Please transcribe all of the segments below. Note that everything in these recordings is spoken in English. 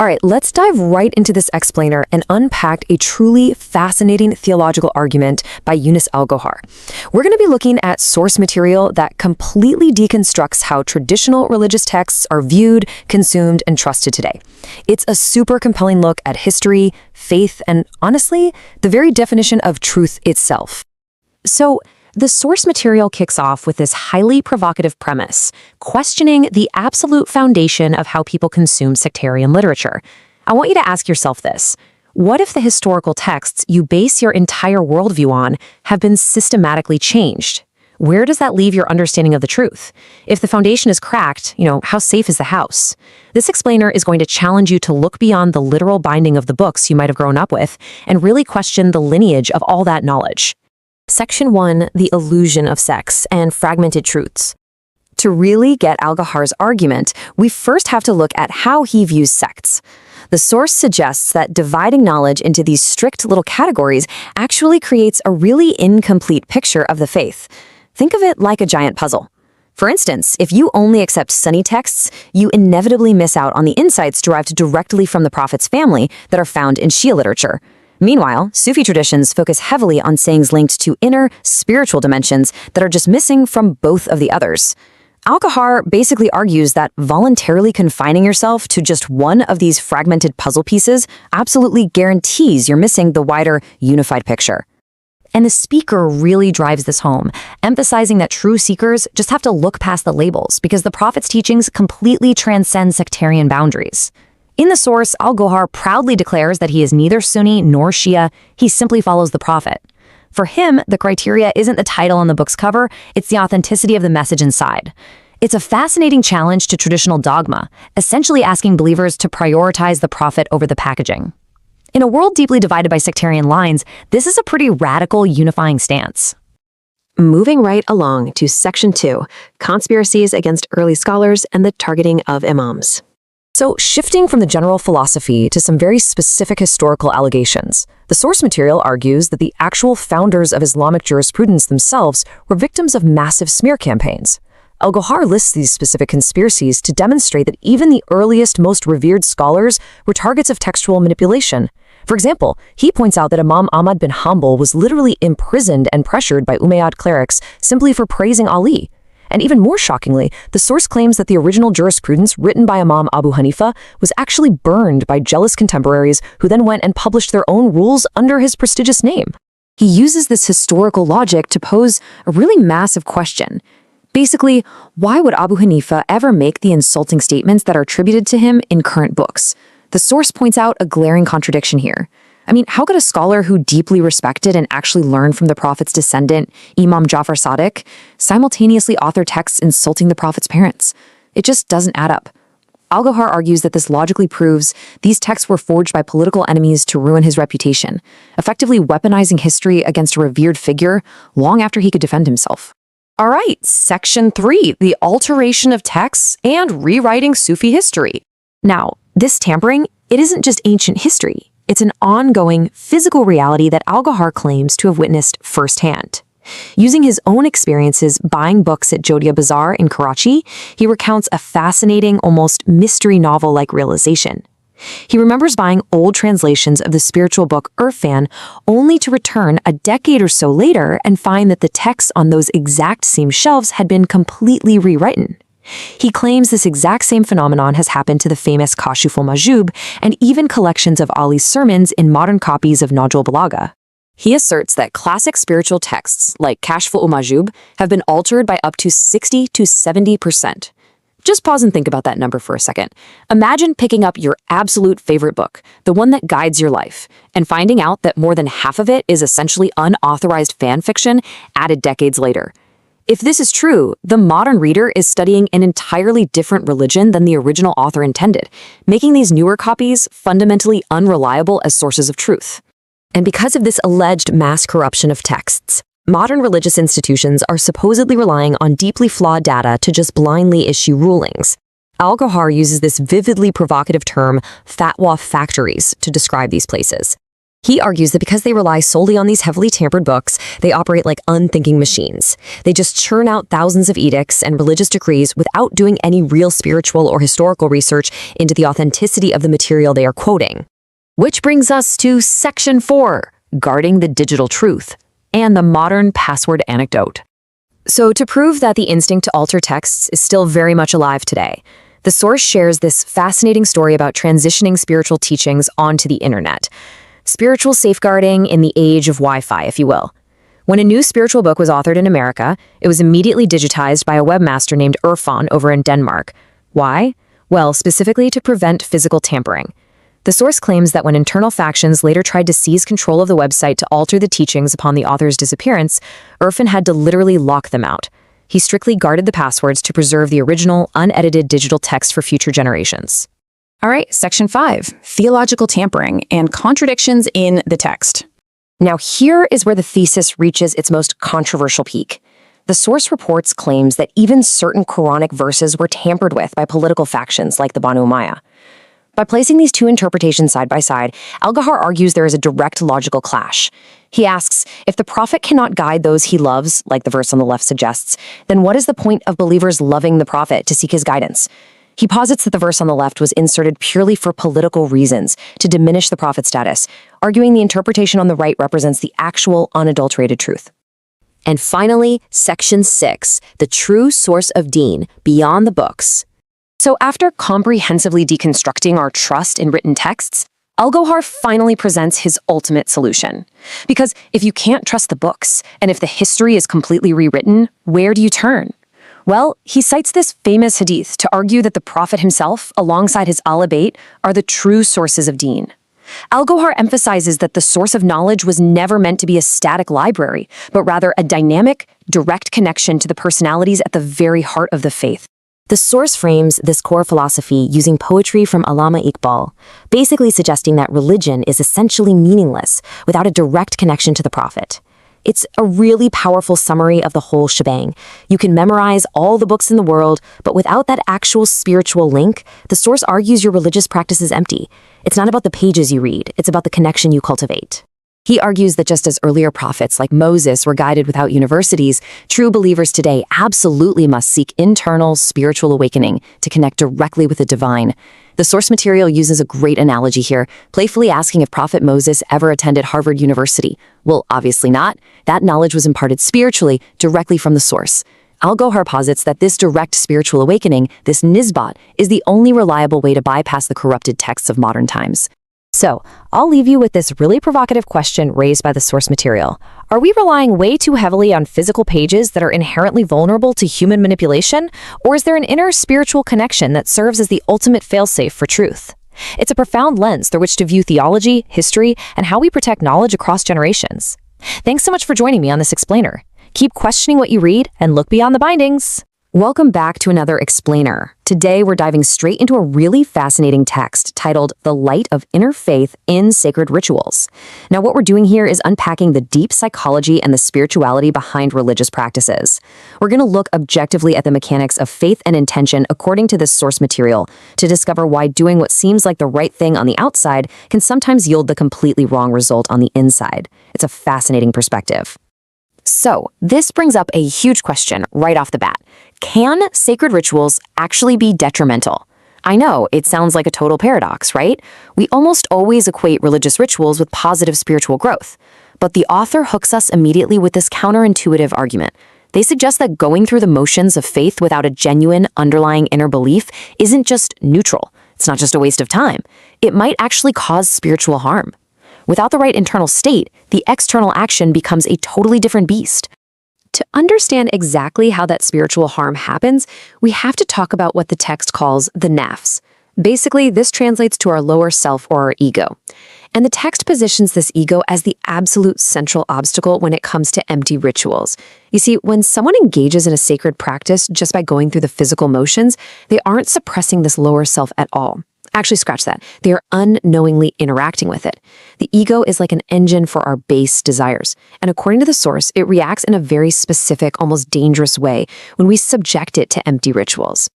All right, let's dive right into this explainer and unpack a truly fascinating theological argument by Yunus al-Gohar. We're going to be looking at source material that completely deconstructs how traditional religious texts are viewed, consumed, and trusted today. It's a super compelling look at history, faith, and honestly, the very definition of truth itself. So, the source material kicks off with this highly provocative premise, questioning the absolute foundation of how people consume sectarian literature. I want you to ask yourself this. What if the historical texts you base your entire worldview on have been systematically changed? Where does that leave your understanding of the truth? If the foundation is cracked, how safe is the house? This explainer is going to challenge you to look beyond the literal binding of the books you might have grown up with and really question the lineage of all that knowledge. Section 1, the illusion of sex and fragmented truths. To really get al-Gohar's argument, we first have to look at how he views sects. The source suggests that dividing knowledge into these strict little categories actually creates a really incomplete picture of the faith. Think of it like a giant puzzle. For instance, if you only accept Sunni texts, you inevitably miss out on the insights derived directly from the Prophet's family that are found in Shia literature. Meanwhile, Sufi traditions focus heavily on sayings linked to inner, spiritual dimensions that are just missing from both of the others. Al-Gohar basically argues that voluntarily confining yourself to just one of these fragmented puzzle pieces absolutely guarantees you're missing the wider, unified picture. And the speaker really drives this home, emphasizing that true seekers just have to look past the labels because the Prophet's teachings completely transcend sectarian boundaries. In the source, al-Gohar proudly declares that he is neither Sunni nor Shia, he simply follows the Prophet. For him, the criteria isn't the title on the book's cover, it's the authenticity of the message inside. It's a fascinating challenge to traditional dogma, essentially asking believers to prioritize the Prophet over the packaging. In a world deeply divided by sectarian lines, this is a pretty radical, unifying stance. Moving right along to Section 2, Conspiracies Against Early Scholars and the Targeting of Imams. So, shifting from the general philosophy to some very specific historical allegations, the source material argues that the actual founders of Islamic jurisprudence themselves were victims of massive smear campaigns. Al-Gohar lists these specific conspiracies to demonstrate that even the earliest, most revered scholars were targets of textual manipulation. For example, he points out that Imam Ahmad bin Hanbal was literally imprisoned and pressured by Umayyad clerics simply for praising Ali. And even more shockingly, the source claims that the original jurisprudence written by Imam Abu Hanifa was actually burned by jealous contemporaries who then went and published their own rules under his prestigious name. He uses this historical logic to pose a really massive question. Basically, why would Abu Hanifa ever make the insulting statements that are attributed to him in current books? The source points out a glaring contradiction here. I mean, how could a scholar who deeply respected and actually learned from the Prophet's descendant, Imam Jafar Sadiq, simultaneously author texts insulting the Prophet's parents? It just doesn't add up. Al-Gohar argues that this logically proves these texts were forged by political enemies to ruin his reputation, effectively weaponizing history against a revered figure long after he could defend himself. All right, Section 3, the alteration of texts and rewriting Sufi history. Now, this tampering, it isn't just ancient history. It's an ongoing, physical reality that al-Gohar claims to have witnessed firsthand. Using his own experiences buying books at Jodia Bazaar in Karachi, he recounts a fascinating, almost mystery novel-like realization. He remembers buying old translations of the spiritual book Irfan, only to return a decade or so later and find that the texts on those exact same shelves had been completely rewritten. He claims this exact same phenomenon has happened to the famous Kashf al-Majub and even collections of Ali's sermons in modern copies of Nahj al-Balagha. He asserts that classic spiritual texts, like Kashf al-Majub, have been altered by up to 60 to 70%. Just pause and think about that number for a second. Imagine picking up your absolute favorite book, the one that guides your life, and finding out that more than half of it is essentially unauthorized fan fiction added decades later. If this is true, the modern reader is studying an entirely different religion than the original author intended, making these newer copies fundamentally unreliable as sources of truth. And because of this alleged mass corruption of texts, modern religious institutions are supposedly relying on deeply flawed data to just blindly issue rulings. Al-Gohar uses this vividly provocative term, fatwa factories, to describe these places. He argues that because they rely solely on these heavily tampered books, they operate like unthinking machines. They just churn out thousands of edicts and religious decrees without doing any real spiritual or historical research into the authenticity of the material they are quoting. Which brings us to Section 4, Guarding the Digital Truth, and the modern password anecdote. So to prove that the instinct to alter texts is still very much alive today, the source shares this fascinating story about transitioning spiritual teachings onto the internet. Spiritual safeguarding in the age of Wi-Fi, if you will. When a new spiritual book was authored in America, it was immediately digitized by a webmaster named Irfan over in Denmark. Why? Well, specifically to prevent physical tampering. The source claims that when internal factions later tried to seize control of the website to alter the teachings upon the author's disappearance, Irfan had to literally lock them out. He strictly guarded the passwords to preserve the original, unedited digital text for future generations. All right, Section 5, Theological Tampering and Contradictions in the Text. Now here is where the thesis reaches its most controversial peak. The source reports claims that even certain Quranic verses were tampered with by political factions like the Banu Umayyah. By placing these two interpretations side by side, Al-Ghar argues there is a direct logical clash. He asks, if the prophet cannot guide those he loves, like the verse on the left suggests, then what is the point of believers loving the prophet to seek his guidance? He posits that the verse on the left was inserted purely for political reasons, to diminish the prophet's status, arguing the interpretation on the right represents the actual, unadulterated truth. And finally, Section 6, the true source of deen, beyond the books. So after comprehensively deconstructing our trust in written texts, Al-Ghar finally presents his ultimate solution. Because if you can't trust the books, and if the history is completely rewritten, where do you turn? Well, he cites this famous hadith to argue that the Prophet himself, alongside his al-Bayt, are the true sources of deen. Al-Ghar emphasizes that the source of knowledge was never meant to be a static library, but rather a dynamic, direct connection to the personalities at the very heart of the faith. The source frames this core philosophy using poetry from Allama Iqbal, basically suggesting that religion is essentially meaningless without a direct connection to the Prophet. It's a really powerful summary of the whole shebang. You can memorize all the books in the world, but without that actual spiritual link, the source argues your religious practice is empty. It's not about the pages you read, it's about the connection you cultivate. He argues that just as earlier prophets like Moses were guided without universities, true believers today absolutely must seek internal spiritual awakening to connect directly with the divine. The source material uses a great analogy here, playfully asking if Prophet Moses ever attended Harvard University. Well, obviously not. That knowledge was imparted spiritually, directly from the source. Al-Ghar posits that this direct spiritual awakening, this nisbat, is the only reliable way to bypass the corrupted texts of modern times. So, I'll leave you with this really provocative question raised by the source material. Are we relying way too heavily on physical pages that are inherently vulnerable to human manipulation? Or is there an inner spiritual connection that serves as the ultimate failsafe for truth? It's a profound lens through which to view theology, history, and how we protect knowledge across generations. Thanks so much for joining me on this explainer. Keep questioning what you read and look beyond the bindings. Welcome back to another explainer. Today we're diving straight into a really fascinating text titled The Light of Inner Faith in Sacred Rituals. Now what we're doing here is unpacking the deep psychology and the spirituality behind religious practices. We're going to look objectively at the mechanics of faith and intention according to this source material to discover why doing what seems like the right thing on the outside can sometimes yield the completely wrong result on the inside. It's a fascinating perspective. So, this brings up a huge question right off the bat. Can sacred rituals actually be detrimental? I know, it sounds like a total paradox, right? We almost always equate religious rituals with positive spiritual growth. But the author hooks us immediately with this counterintuitive argument. They suggest that going through the motions of faith without a genuine underlying inner belief isn't just neutral. It's not just a waste of time. It might actually cause spiritual harm. Without the right internal state, the external action becomes a totally different beast. To understand exactly how that spiritual harm happens, we have to talk about what the text calls the nafs. Basically, this translates to our lower self or our ego. And the text positions this ego as the absolute central obstacle when it comes to empty rituals. You see, when someone engages in a sacred practice just by going through the physical motions, they aren't suppressing this lower self at all. Actually, scratch that. They are unknowingly interacting with it. The ego is like an engine for our base desires. And according to the source, it reacts in a very specific, almost dangerous way when we subject it to empty rituals.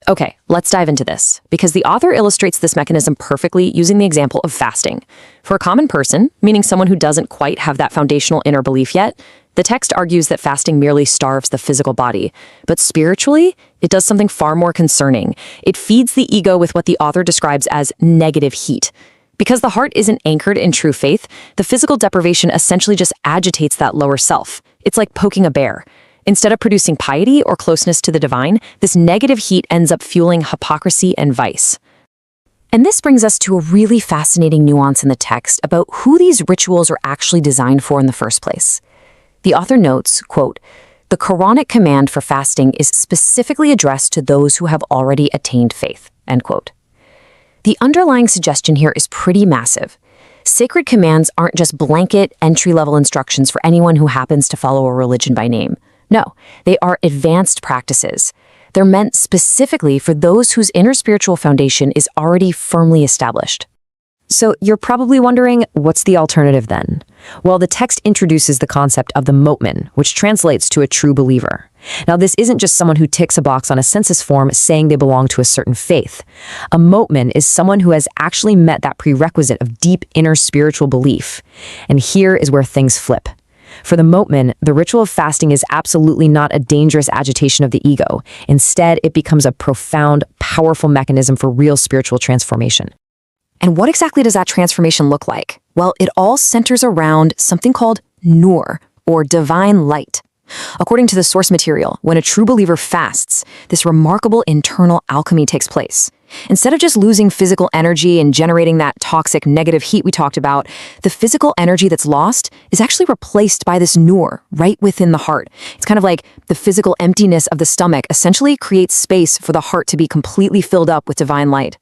Okay, let's dive into this, because the author illustrates this mechanism perfectly using the example of fasting. For a common person, meaning someone who doesn't quite have that foundational inner belief yet, the text argues that fasting merely starves the physical body. But spiritually, it does something far more concerning. It feeds the ego with what the author describes as negative heat. Because the heart isn't anchored in true faith, the physical deprivation essentially just agitates that lower self. It's like poking a bear. Instead of producing piety or closeness to the divine, this negative heat ends up fueling hypocrisy and vice. And this brings us to a really fascinating nuance in the text about who these rituals are actually designed for in the first place. The author notes, quote, "The Quranic command for fasting is specifically addressed to those who have already attained faith," end quote. The underlying suggestion here is pretty massive. Sacred commands aren't just blanket, entry-level instructions for anyone who happens to follow a religion by name. No, they are advanced practices. They're meant specifically for those whose inner spiritual foundation is already firmly established. So you're probably wondering, what's the alternative then? Well, the text introduces the concept of the mu'min, which translates to a true believer. Now, this isn't just someone who ticks a box on a census form saying they belong to a certain faith. A mu'min is someone who has actually met that prerequisite of deep inner spiritual belief. And here is where things flip. For the mu'min, the ritual of fasting is absolutely not a dangerous agitation of the ego. Instead, it becomes a profound, powerful mechanism for real spiritual transformation. And what exactly does that transformation look like? Well, it all centers around something called nur, or divine light. According to the source material, when a true believer fasts, this remarkable internal alchemy takes place. Instead of just losing physical energy and generating that toxic negative heat we talked about, the physical energy that's lost is actually replaced by this nur right within the heart. It's kind of like the physical emptiness of the stomach essentially creates space for the heart to be completely filled up with divine light.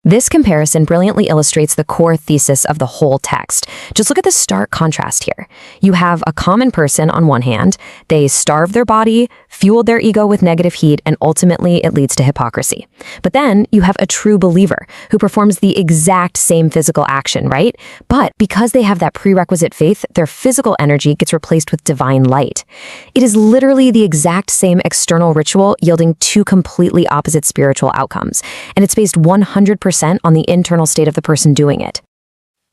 This comparison brilliantly illustrates the core thesis of the whole text. Just look at the stark contrast here. You have a common person on one hand, they starve their body, fuel their ego with negative heat, and ultimately it leads to hypocrisy. But then you have a true believer who performs the exact same physical action, right? But because they have that prerequisite faith, their physical energy gets replaced with divine light. It is literally the exact same external ritual yielding two completely opposite spiritual outcomes, and it's based 100% on the internal state of the person doing it.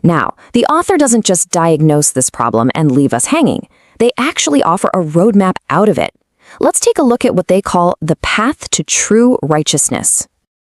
Now, the author doesn't just diagnose this problem and leave us hanging. They actually offer a roadmap out of it. Let's take a look at what they call the path to true righteousness.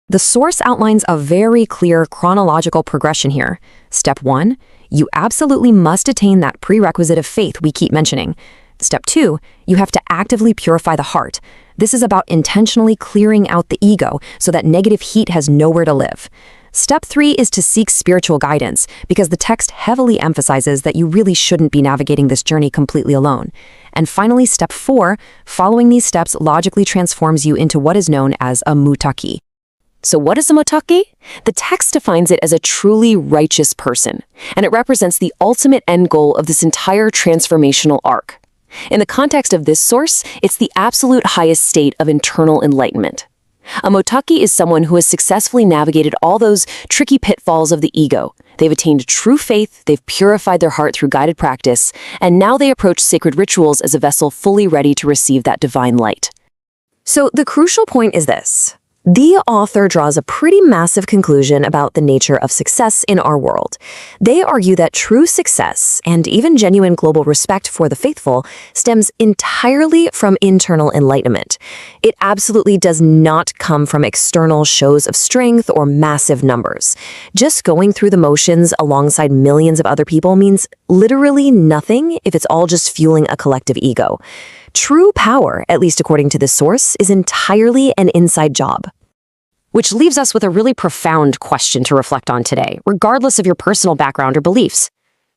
The source outlines a very clear chronological progression here. Step 1, you absolutely must attain that prerequisite of faith we keep mentioning. Step 2, you have to actively purify the heart. This is about intentionally clearing out the ego so that negative heat has nowhere to live. Step 3 is to seek spiritual guidance, because the text heavily emphasizes that you really shouldn't be navigating this journey completely alone. And finally, step 4, following these steps logically transforms you into what is known as a muttaqi. So what is a muttaqi? The text defines it as a truly righteous person, and it represents the ultimate end goal of this entire transformational arc. In the context of this source, it's the absolute highest state of internal enlightenment. A muttaqi is someone who has successfully navigated all those tricky pitfalls of the ego. They've attained true faith, they've purified their heart through guided practice, and now they approach sacred rituals as a vessel fully ready to receive that divine light. So the crucial point is this. The author draws a pretty massive conclusion about the nature of success in our world. They argue that true success, and even genuine global respect for the faithful, stems entirely from internal enlightenment. It absolutely does not come from external shows of strength or massive numbers. Just going through the motions alongside millions of other people means literally nothing if it's all just fueling a collective ego. True power, at least according to this source, is entirely an inside job. Which leaves us with a really profound question to reflect on today, regardless of your personal background or beliefs.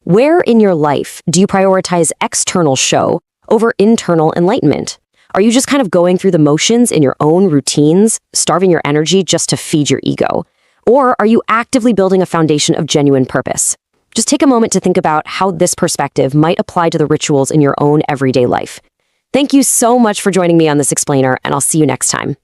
Where in your life do you prioritize external show over internal enlightenment? Are you just kind of going through the motions in your own routines, starving your energy just to feed your ego? Or are you actively building a foundation of genuine purpose? Just take a moment to think about how this perspective might apply to the rituals in your own everyday life. Thank you so much for joining me on this explainer, and I'll see you next time.